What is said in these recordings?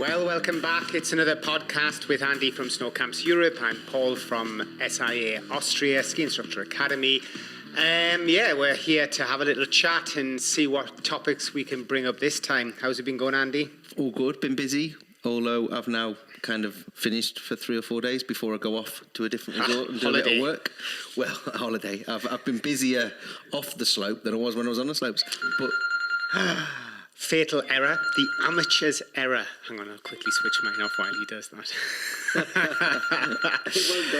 Well, welcome back. It's another podcast with Andy from Snowcamps Europe. I'm Paul from SIA Austria, Ski Instructor Academy. We're here to have a little chat and see what topics we can bring up this time. How's it been going, Andy? All good, been busy, although I've now kind of finished for 3 or 4 days before I go off to a different resort and do a bit of work. Well, a holiday. I've been busier off the slope than I was when I was on the slopes. But fatal error, the amateur's error. Hang on, I'll quickly switch mine off while he does that. It won't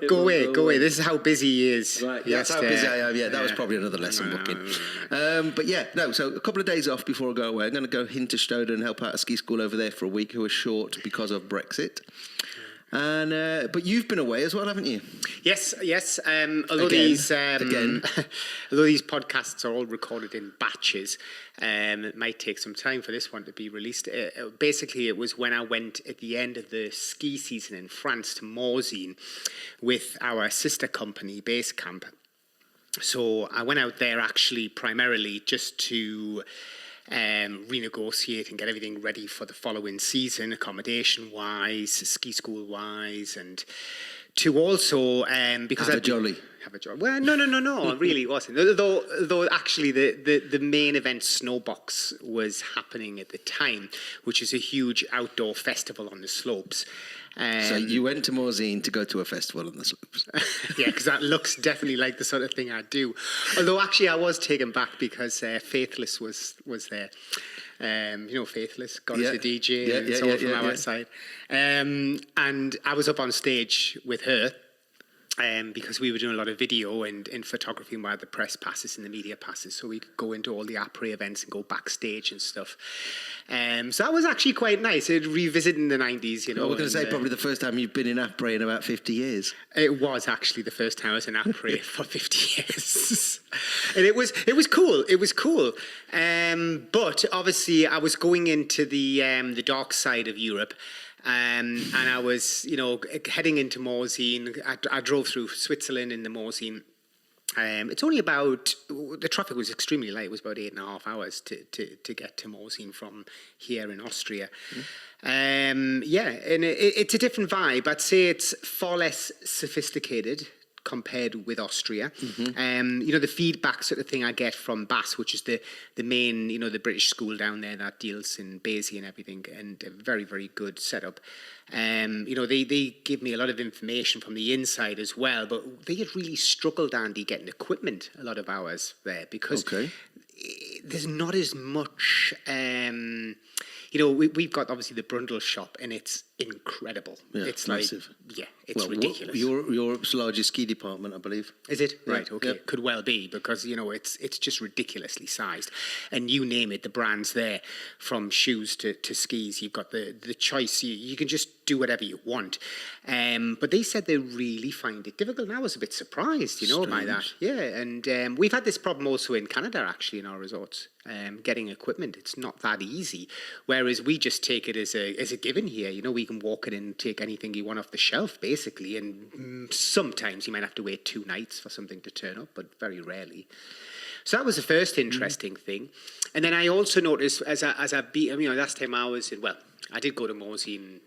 go away. Go away. This is how busy he is. Right, that's how busy I am. Yeah, that was probably another lesson booking. So a couple of days off before I go away. I'm going to go Hinterstode and help out a ski school over there for a week who are short because of Brexit. And but you've been away as well, haven't you? Yes. Although these podcasts are all recorded in batches, it might take some time for this one to be released. Basically, it was when I went at the end of the ski season in France to Morzine with our sister company, Basecamp. So I went out there actually primarily just to renegotiate and get everything ready for the following season, accommodation-wise, ski school-wise, and to also because have a jolly. Well, no, it really wasn't. Though actually the main event, Snowboxx, was happening at the time, which is a huge outdoor festival on the slopes. So you went to Morzine to go to a festival on the slopes. Yeah, because that looks definitely like the sort of thing I do. Although actually I was taken back because Faithless was there. Faithless, God is a DJ, and it's all from our side. And I was up on stage with her. Because we were doing a lot of video and photography and we had the press passes and the media passes, so we could go into all the après events and go backstage and stuff. So that was actually quite nice. Revisiting the 90s, Well, we're going to say probably the first time you've been in après in about 50 years. It was actually the first time I was in après for 50 years. And it was cool. It was cool. But obviously I was going into the dark side of Europe. And I was, heading into Morzine. I drove through Switzerland in the Morzine. It's only about, the traffic was extremely light. It was about 8.5 hours to get to Morzine from here in Austria. And it's a different vibe. I'd say it's far less sophisticated compared with Austria. Mm-hmm. The feedback sort of thing I get from BAS, which is the main, the British school down there that deals in Basey and everything, and a very, very good setup. They give me a lot of information from the inside as well, but they had really struggled, Andy, getting equipment a lot of hours there because there's not as much... we've got obviously the Brundle shop, and it's incredible. Yeah, it's massive. It's ridiculous. Europe's largest ski department, I believe. Is it? Yeah, right, okay. Yeah. Could well be, because, it's just ridiculously sized. And you name it, the brands there, from shoes to skis, you've got the choice. You can just do whatever you want. But they said they really find it difficult, and I was a bit surprised, by that. Yeah, and we've had this problem also in Canada, actually, in our resorts. Getting equipment, it's not that easy. Whereas we just take it as a given here. We can walk in and take anything you want off the shelf, basically. And sometimes you might have to wait 2 nights for something to turn up, but very rarely. So that was the first interesting thing. And then I also noticed last time I was I did go to Morzine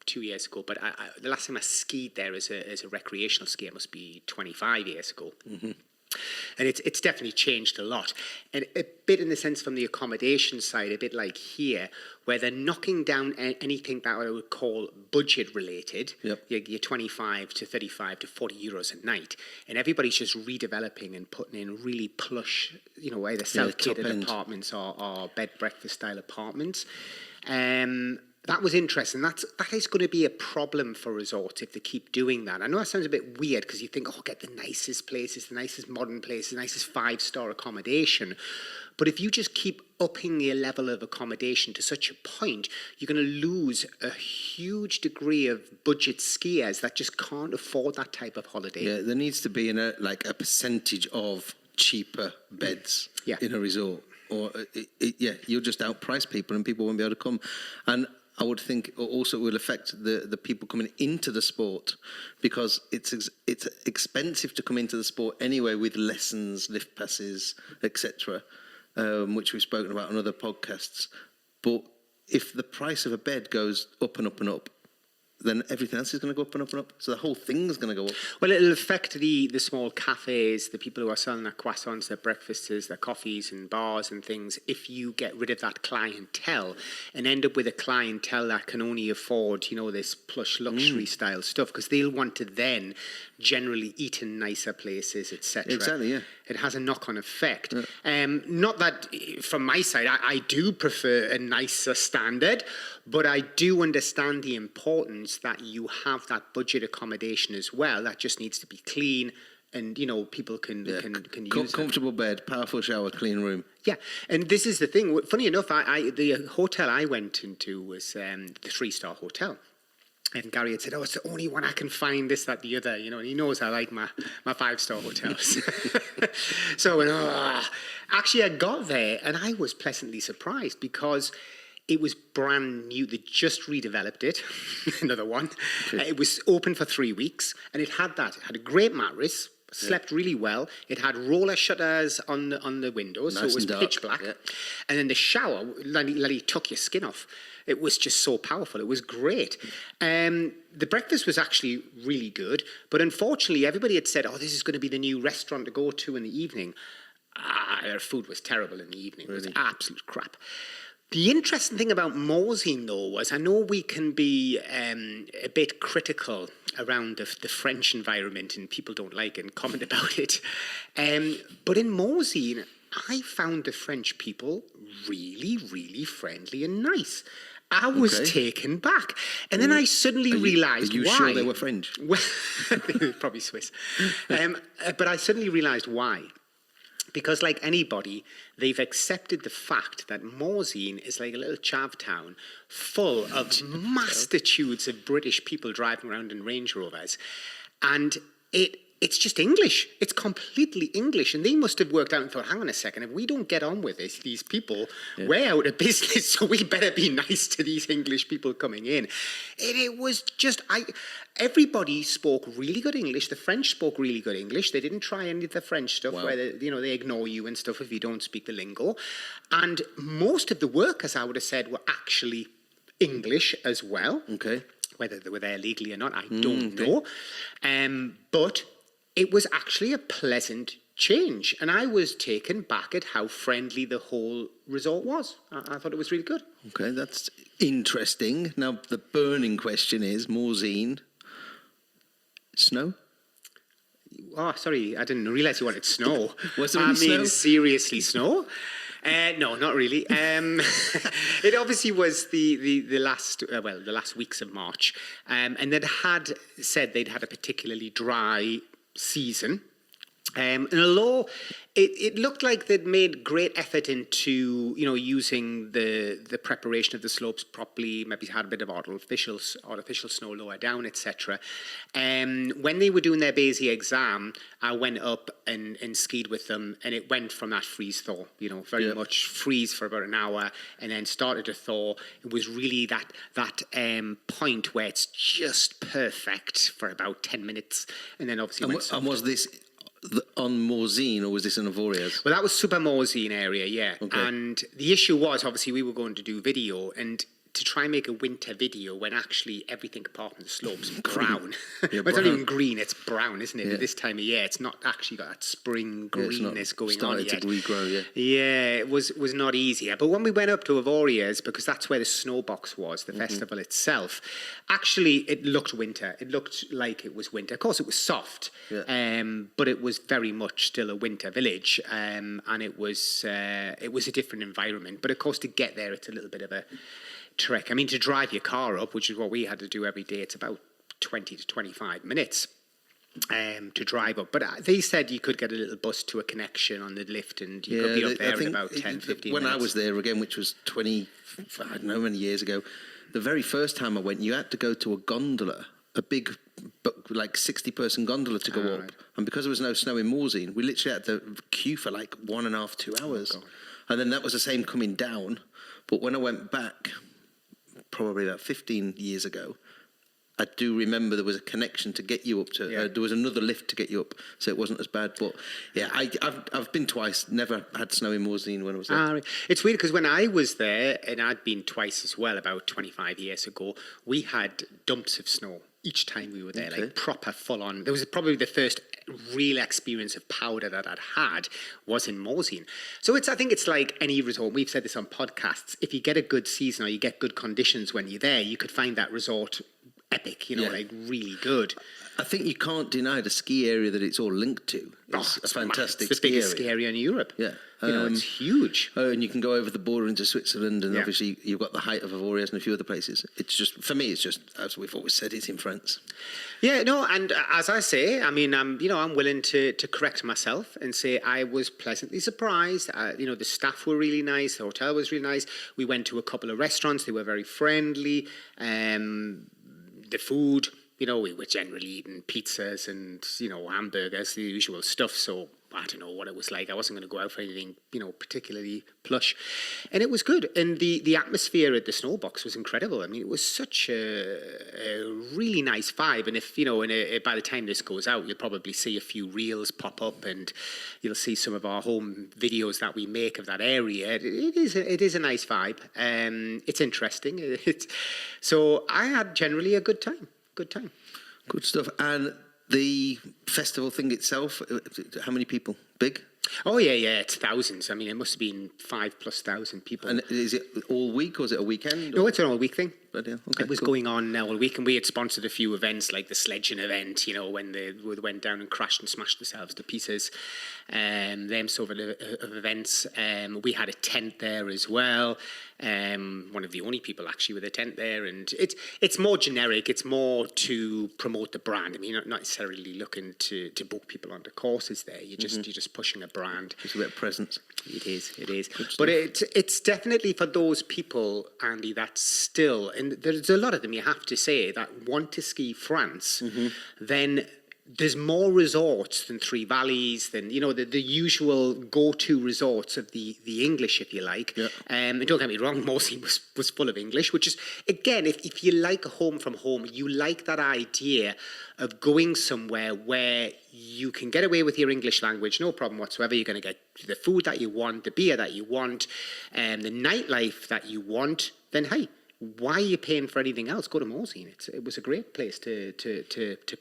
2 years ago, but the last time I skied there as a recreational skier must be 25 years ago. Mm-hmm. And it's definitely changed a lot. And a bit in the sense from the accommodation side, a bit like here, where they're knocking down anything that I would call budget related. Yep. You're 25 to 35 to 40 euros a night. And everybody's just redeveloping and putting in really plush, either self-catered apartments or bed breakfast style apartments. That was interesting. That is going to be a problem for resorts if they keep doing that. I know that sounds a bit weird because you think, get the nicest places, the nicest modern places, the nicest 5-star accommodation. But if you just keep upping your level of accommodation to such a point, you're going to lose a huge degree of budget skiers that just can't afford that type of holiday. Yeah, there needs to be a percentage of cheaper beds in a resort. Or, you'll just outprice people and people won't be able to come. And I would think also it will affect the people coming into the sport, because it's expensive to come into the sport anyway with lessons, lift passes, etc., which we've spoken about on other podcasts. But if the price of a bed goes up and up and up, then everything else is going to go up and up and up. So the whole thing's going to go up. Well, it'll affect the small cafes, the people who are selling their croissants, their breakfasts, their coffees and bars and things, if you get rid of that clientele and end up with a clientele that can only afford, this plush luxury style stuff, because they'll want to then generally eat in nicer places, etc. Exactly, yeah. It has a knock-on effect. Not that, from my side, I do prefer a nicer standard, but I do understand the importance that you have that budget accommodation as well. That just needs to be clean, and people can use it. Comfortable bed, powerful shower, clean room. Yeah, and this is the thing. Funny enough, the hotel I went into was the 3-star hotel. And Gary had said, it's the only one I can find, this, that, the other, and he knows I like my 5-star hotels. So I went, Actually, I got there and I was pleasantly surprised because it was brand new. They just redeveloped it, another one. It was open for 3 weeks and it had a great mattress, slept really well. It had roller shutters on the windows, so it was pitch black. Yeah. And then the shower literally took your skin off. It was just so powerful. It was great. The breakfast was actually really good, but unfortunately, everybody had said, this is going to be the new restaurant to go to in the evening. Their food was terrible in the evening. Really? It was absolute crap. The interesting thing about Morzine, though, was I know we can be a bit critical around the French environment, and people don't like it and comment about it. But in Morzine, I found the French people really, really friendly and nice. I was taken back. And then I suddenly realised why. Are you sure they were French? Well, probably Swiss. But I suddenly realised why. Because like anybody, they've accepted the fact that Morzine is like a little Chavs town full of mastitudes of British people driving around in Range Rovers. And it's just English. It's completely English. And they must have worked out and thought, hang on a second, if we don't get on with this, these people, we're out of business, so we better be nice to these English people coming in. And it was just, everybody spoke really good English. The French spoke really good English. They didn't try any of the French stuff where they ignore you and stuff if you don't speak the lingo. And most of the workers, I would have said, were actually English as well. Okay. Whether they were there legally or not, I don't know. But it was actually a pleasant change. And I was taken back at how friendly the whole resort was. I thought it was really good. Okay, that's interesting. Now, the burning question is, Morzine, snow? Oh, sorry, I didn't realise you wanted snow. Was there any snow? Seriously, snow? No, not really. It obviously was the last weeks of March, and they'd had said they'd had a particularly dry season. And although it looked like they'd made great effort into using the preparation of the slopes properly, maybe had a bit of artificial snow lower down, etc. When they were doing their Béziers exam, I went up and skied with them, and it went from that freeze thaw, very much freeze for about an hour, and then started to thaw. It was really that point where it's just perfect for about 10 minutes, and then obviously and was this on Morzine, or was this in Avoriaz? Well, that was Super Morzine area, yeah. Okay. And the issue was, obviously, we were going to do video, and to try and make a winter video when actually everything apart from the slopes is brown. Yeah, well, it's not even green, it's brown, isn't it? Yeah. This time of year, it's not actually got that spring greenness going on yet. Started to regrow, yeah. Yeah, it was not easier. But when we went up to Avoriaz, because that's where the Snowboxx was, the festival itself, actually it looked winter. It looked like it was winter. Of course, it was soft, but it was very much still a winter village, and it was a different environment. But of course, to get there, it's a little bit of a trek. I mean, to drive your car up, which is what we had to do every day, it's about 20 to 25 minutes to drive up. But they said you could get a little bus to a connection on the lift, and you could be up there in about 10, 15 when minutes. I was there, again, which was 20, I don't know how many years ago, the very first time I went, you had to go to a gondola, a big, like 60-person gondola to go up. Right. And because there was no snow in Morzine, we literally had to queue for like 1.5, 2 hours. Oh, and then that was the same coming down. But when I went back, probably about 15 years ago, I do remember there was a connection to get you up to. There was another lift to get you up, so it wasn't as bad. But yeah, I've been twice. Never had snow in Morzine when I was there. It's weird because when I was there, and I'd been twice as well, about 25 years ago, we had dumps of snow each time we were there, like proper full on. There was probably the first real experience of powder that I'd had was in Morzine. So I think it's like any resort. We've said this on podcasts. If you get a good season or you get good conditions when you're there, you could find that resort epic, like really good. I think you can't deny the ski area that it's all linked to. It's a fantastic It's the biggest ski area in Europe. Yeah. It's huge. Oh, and you can go over the border into Switzerland, and obviously you've got the height of Avoriaz and a few other places. It's just, for me, it's just, as we've always said, it's in France. Yeah, no, and as I say, I mean, I'm willing to correct myself and say I was pleasantly surprised. The staff were really nice. The hotel was really nice. We went to a couple of restaurants. They were very friendly. The food, we were generally eating pizzas and, hamburgers, the usual stuff. So I don't know what it was like. I wasn't going to go out for anything, particularly plush. And it was good. And the atmosphere at the Snowboxx was incredible. I mean, it was such a really nice vibe. And if, by the time this goes out, you'll probably see a few reels pop up and you'll see some of our home videos that we make of that area. It is a nice vibe. It's interesting. So I had generally a good time. Good stuff. And the festival thing itself, how many people? Big? Oh, yeah, it's thousands. I mean, it must have been 5,000+ people. And is it all week or is it a weekend? No, it's an all-week thing. But yeah, it was going on all week, and we had sponsored a few events like the sledging event, when they went down and crashed and smashed themselves to pieces. Them sort of events. We had a tent there as well. One of the only people actually with a tent there, and it's more generic. It's more to promote the brand. I mean, you're not necessarily looking to book people onto courses there. You're just pushing a brand. It's a bit of presence. It is. But it's definitely for those people, Andy, that still, and there's a lot of them, you have to say, that want to ski France, then there's more resorts than Three Valleys, than, the usual go-to resorts of the English, if you like. Yeah. And don't get me wrong, Morzine was full of English, which is, again, if you like a home from home, you like that idea of going somewhere where you can get away with your English language, no problem whatsoever. You're going to get the food that you want, the beer that you want, the nightlife that you want, then hey, why are you paying for anything else? Go to Morzine. It was a great place to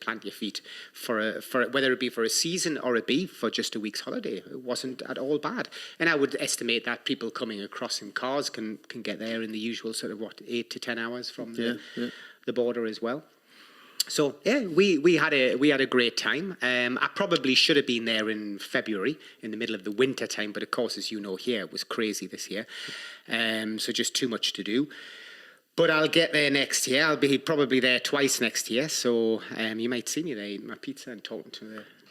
plant your feet for whether it be for a season or it be for just a week's holiday. It wasn't at all bad. And I would estimate that people coming across in cars can get there in the usual sort of 8 to 10 hours from the border as well. So yeah, we had a great time. I probably should have been there in February, in the middle of the winter time, but of course, as you know, here it was crazy this year. So just too much to do. But I'll get there next year. I'll be probably there twice next year. So you might see me there eating my pizza and talking to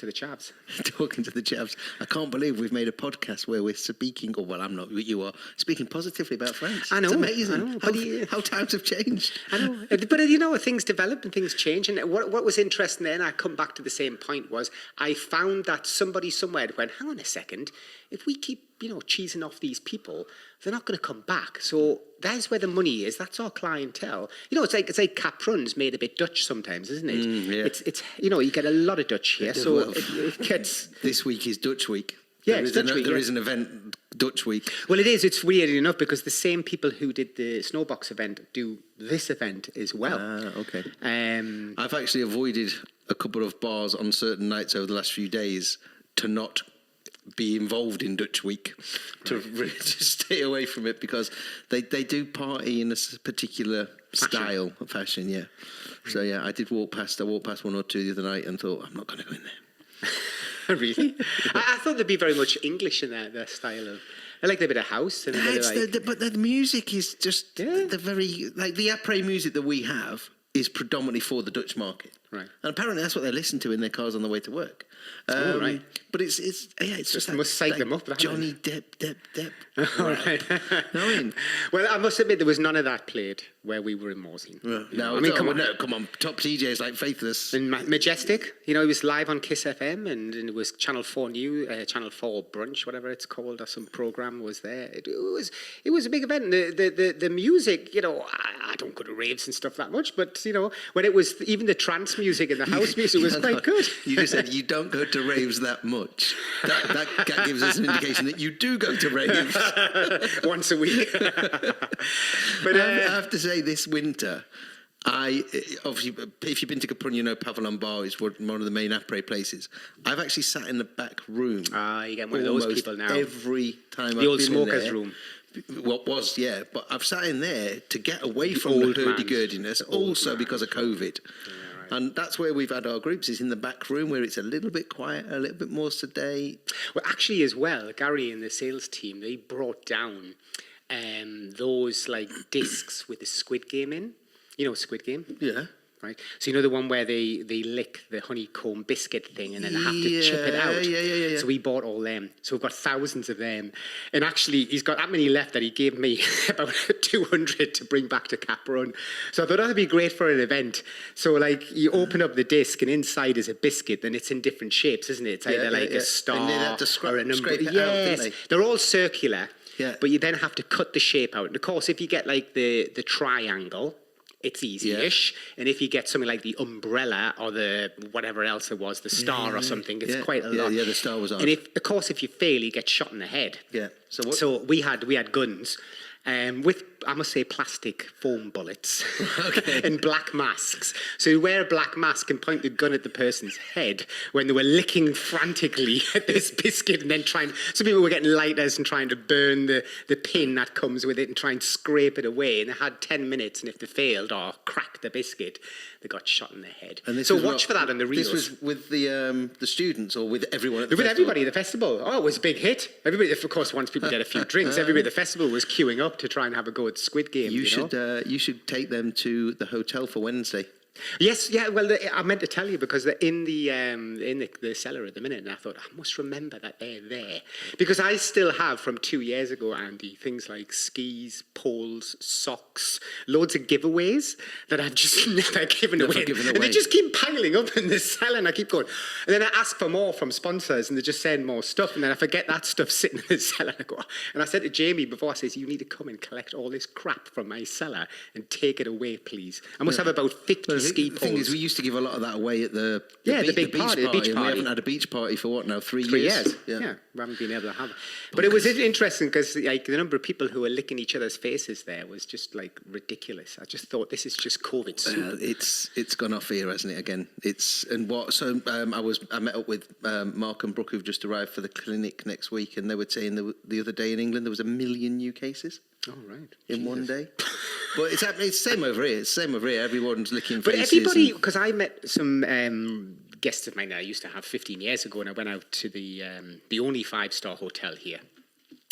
the Chavs. Talking to the Chavs. I can't believe we've made a podcast where we're speaking, or well, I'm not, you are, speaking positively about France. I know. It's amazing. I know, how times have changed. I know. But things develop and things change. And what was interesting then, I come back to the same point, was I found that somebody somewhere went, hang on a second, if we keep, cheesing off these people, they're not going to come back. So that's where the money is. That's our clientele. It's like Capron's made a bit Dutch sometimes, isn't it? Yeah. It's you get a lot of Dutch here, so it gets. This week is Dutch week. Yeah, there is an event Dutch week. Well, it is. It's weird enough because the same people who did the Snowboxx event do this event as well. Okay. I've actually avoided a couple of bars on certain nights over the last few days to not be involved in Dutch week, to stay away from it, because they do party in a particular style of fashion. Yeah. So yeah, I walked past one or two the other night and thought, I'm not going to go in there. Really? I thought there'd be very much English in their style of. I like a bit of house and but the music is just the very, like, the après music that we have is predominantly for the Dutch market. Right. And apparently that's what they listen to in their cars on the way to work. Right. But it's just that, must psych them up, that Johnny Depp. All right. No, I mean, Well, I must admit there was none of that played where we were in Morzine. no, I mean, come on. No, come on. Top DJs like Faithless. And Majestic, he was live on Kiss FM, and it was Channel 4 Channel 4 Brunch, whatever it's called, or some program was there. It was a big event. The music, I don't go to raves and stuff that much, but when it was even the trance music and the house music was quite good. You just said you don't go to raves that much. That gives us an indication that you do go to raves once a week. But I have to say, this winter, obviously, if you've been to Capron, Pavillon Bar is one of the main après places. I've actually sat in the back room. You get one of those people now. Every time the old smokers' room. What was, yeah. But I've sat in there to get away from the hurdy-gurdiness, also because of COVID. Yeah, right. And that's where we've had our groups, is in the back room where it's a little bit quieter, a little bit more sedate. Well, actually, as well, Gary and the sales team, they brought down those discs with the Squid Game in. Squid Game? Yeah. Right. So the one where they lick the honeycomb biscuit thing and then they have to chip it out. Yeah. So we bought all them. So we've got thousands of them. And actually, he's got that many left that he gave me about 200 to bring back to Capron. So I thought that'd be great for an event. So you open up the disc and inside is a biscuit, and it's in different shapes, isn't it? It's either a star and they have to or a number. Scrape it yes, out, they're all circular. Yeah. But you then have to cut the shape out. And of course, if you get the triangle, it's easy-ish. Yeah. And if you get something like the umbrella or the whatever else it was, the star or something, it's quite a lot. Yeah, the star was on. And if you fail, you get shot in the head. Yeah. So we had guns. With, I must say, plastic foam bullets and black masks. So you wear a black mask and point the gun at the person's head when they were licking frantically at this biscuit and then some people were getting lighters and trying to burn the pin that comes with it and try and scrape it away. And they had 10 minutes, and if they failed or cracked the biscuit, they got shot in the head. So watch for that on the reels. This was with the students or with everyone at the festival? With everybody at the festival. Oh, it was a big hit. Everybody, of course, once people get a few drinks, everybody at the festival was queuing up to try and have a go at Squid Game. You should take them to the hotel for Wednesday. Yes, yeah. Well, I meant to tell you because they're in the cellar at the minute, and I thought I must remember that they're there because I still have from 2 years ago, Andy, things like skis, poles, socks, loads of giveaways that I've just never given away, and they just keep piling up in the cellar, and I keep going, and then I ask for more from sponsors, and they just send more stuff, and then I forget that stuff sitting in the cellar, and I go, and I said to Jamie before, I says, you need to come and collect all this crap from my cellar and take it away, please. I must have about 50 ski poles. The thing is, we used to give a lot of that away at the beach party. And we haven't had a beach party for what now? 3 years. Yeah, we haven't been able to have it. But it was interesting because the number of people who were licking each other's faces there was just ridiculous. I just thought this is just COVID soup. It's gone off here, hasn't it? Again, I met up with Mark and Brooke, who've just arrived for the clinic next week, and they were saying the other day in England there was 1 million new cases. Oh, right. In one day. But it's the same over here. It's the same over here. Everyone's licking faces. But everybody, because I met some guests of mine that I used to have 15 years ago, and I went out to the only 5-star hotel here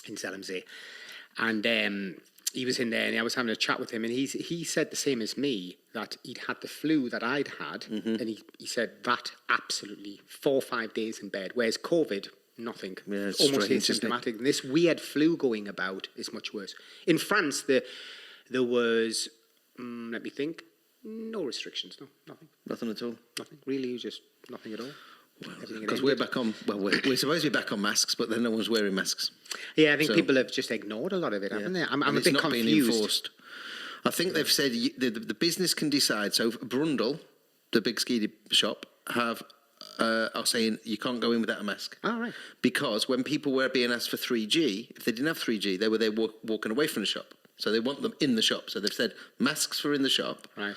in Zellamsey. And he was in there, and I was having a chat with him, and he said the same as me, that he'd had the flu that I'd had, and he said that absolutely 4 or 5 days in bed, whereas COVID... nothing. Yeah, it's almost asymptomatic. And this weird flu going about is much worse. In France, there was, let me think, no restrictions, nothing. Nothing at all? Nothing. Really, just nothing at all. Because we're back on, we're supposed to be back on masks, but then no one's wearing masks. Yeah, I think people have just ignored a lot of it, haven't they? I'm a bit confused. Being enforced. I think they've said the business can decide. So Brundle, the big ski shop, are saying you can't go in without a mask. Oh, right. Because when people were being asked for 3G, if they didn't have 3G, they were there walking away from the shop. So they want them in the shop. So they've said masks for in the shop. Right.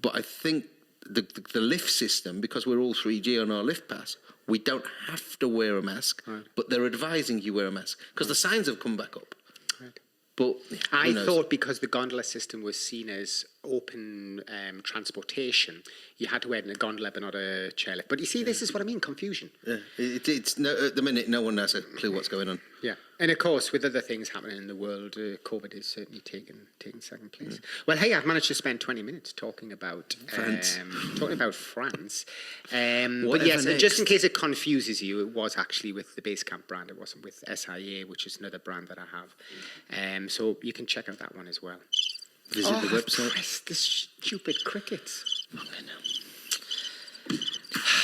But I think the lift system, because we're all 3G on our lift pass, we don't have to wear a mask, right. But they're advising you wear a mask because the signs have come back up. Right. But I thought because the gondola system was seen as open transportation, you had to wear it in a gondola but not a chairlift. But you see, this is what I mean, confusion. Yeah, it's no, at the minute, no one has a clue what's going on. Yeah, and of course, with other things happening in the world, COVID is certainly taking second place. Well, hey, I've managed to spend 20 minutes talking about France. But yes, and just in case it confuses you, it was actually with the Basecamp brand. It wasn't with SIA, which is another brand that I have. So you can check out that one as well. Visit the website. Press the stupid crickets.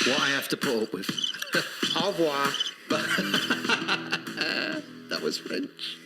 What I have to put up with. Au revoir. That was French.